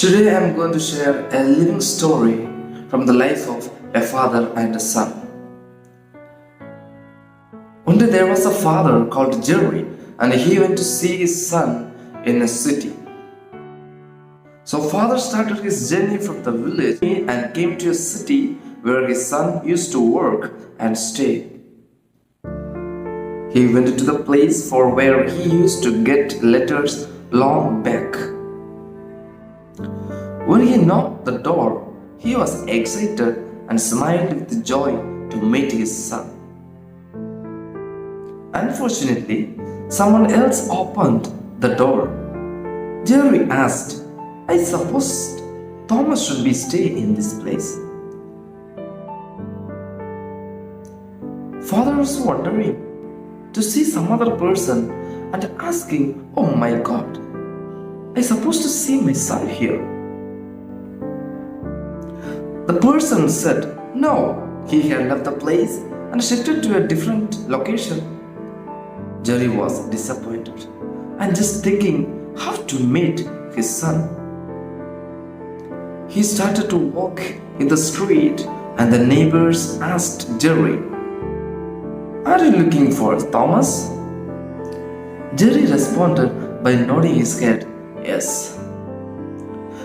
Today I am going to share a living story from the life of a father and a son. One day there was a father called Jerry, and he went to see his son in a city. So father started his journey from the village and came to a city where his son used to work and stay. He went to the place for where he used to get letters long back. When he knocked the door, he was excited and smiled with joy to meet his son. Unfortunately, someone else opened the door. Jerry asked, "I suppose Thomas should be staying in this place." Father was wondering to see some other person and asking, "Oh my God, I supposed to see my son here." The person said, "No, he had left the place and shifted to a different location." Jerry was disappointed and just thinking how to meet his son. He started to walk in the street and the neighbors asked Jerry, "Are you looking for Thomas?" Jerry responded by nodding his head, "Yes."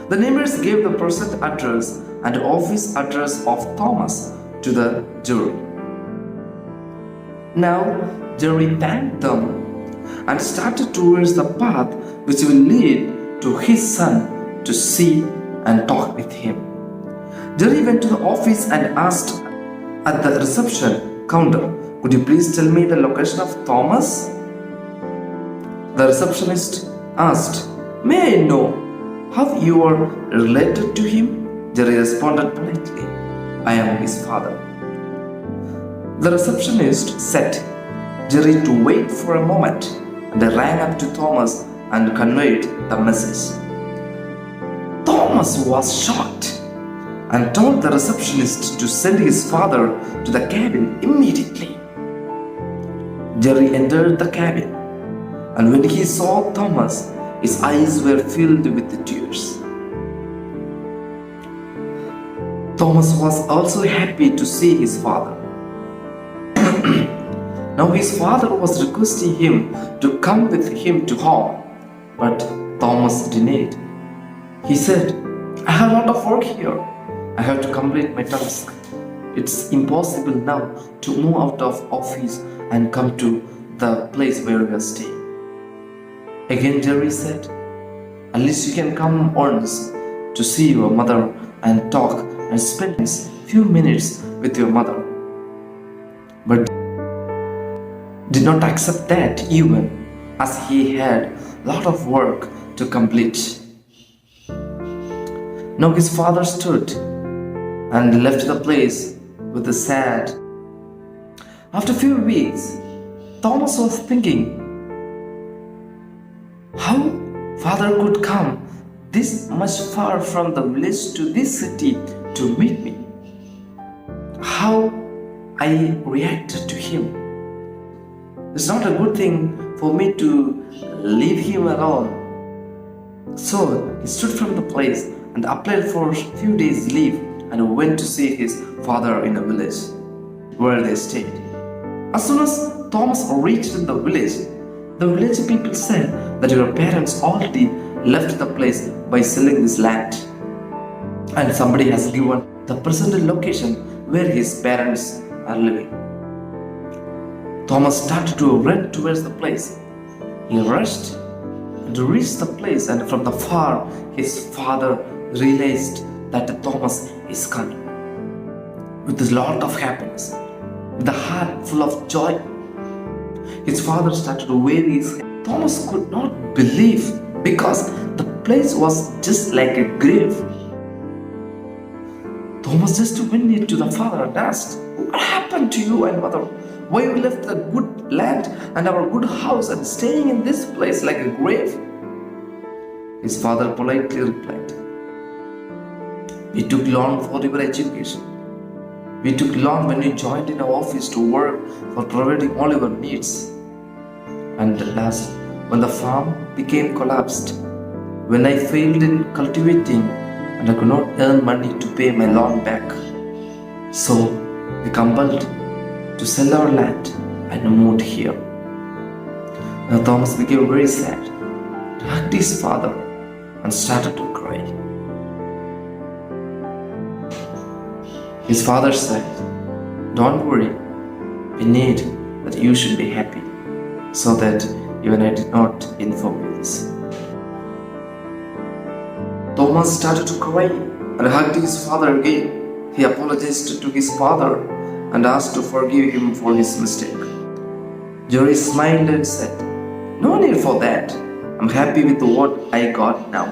The neighbors gave the present address and office address of Thomas to the Jerry. Now Jerry thanked them and started towards the path which will lead to his son to see and talk with him. Jerry went to the office and asked at the reception counter, "Could you please tell me the location of Thomas?" The receptionist asked, "May I know how you are related to him?" Jerry responded politely, "I am his father." The receptionist said Jerry to wait for a moment and ran up to Thomas and conveyed the message. Thomas was shocked and told the receptionist to send his father to the cabin immediately. Jerry entered the cabin, and when he saw Thomas, his eyes were filled with tears. Thomas was also happy to see his father. Now his father was requesting him to come with him to home, but Thomas denied. He said, "I have a lot of work here. I have to complete my task. It's impossible now to move out of office and come to the place where we are staying." Again Jerry said, "At least you can come once to see your mother and talk and spend a few minutes with your mother." But did not accept that even as he had a lot of work to complete. Now his father stood and left the place with a sad. After a few weeks, Thomas was thinking how father could come this much far from the village to this city to meet me. How I reacted to him. It's not a good thing for me to leave him alone. So he stood from the place and applied for a few days leave and went to see his father in a village where they stayed. As soon as Thomas reached the village people said that your parents already left the place by selling this land, and somebody has given the present location where his parents are living. Thomas started to run towards the place. He rushed and reached the place, and from the far his father realized that Thomas is coming. With a lot of happiness, with a heart full of joy, his father started to wave his hand. Thomas could not believe because the place was just like a grave. Thomas just went near to the father and asked, "What happened to you and mother? Why you left the good land and our good house and staying in this place like a grave?" His father politely replied, "We took loan for your education. We took loan when we joined in our office to work for providing all your needs. And at last, when the farm became collapsed, when I failed in cultivating and I could not earn money to pay my loan back. So we compelled to sell our land and moved here. Now Thomas became very sad, hugged his father and started to cry. His father said, "Don't worry, we need that you should be happy, so that even I did not inform you this." Thomas started to cry and hugged his father again. He apologized to his father and asked to forgive him for his mistake. Jerry smiled and said, "No need for that. I'm happy with what I got now.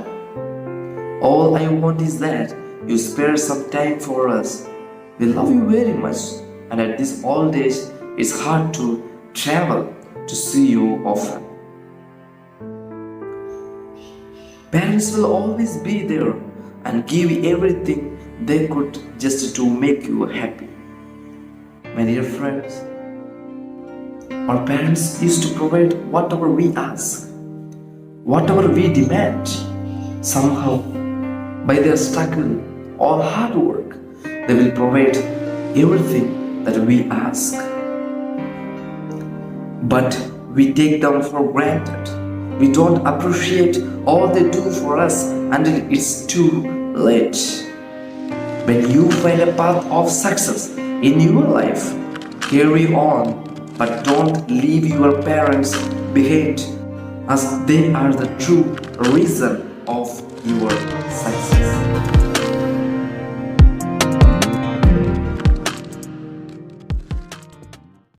All I want is that you spare some time for us. We love you very much, and at this old age, it's hard to travel to see you often. Parents will always be there and give everything they could just to make you happy." My dear friends, our parents used to provide whatever we ask, whatever we demand. Somehow, by their struggle or hard work, they will provide everything that we ask. But we take them for granted. We don't appreciate all they do for us until it's too late. When you find a path of success in your life, carry on, but don't leave your parents behind, as they are the true reason of your success.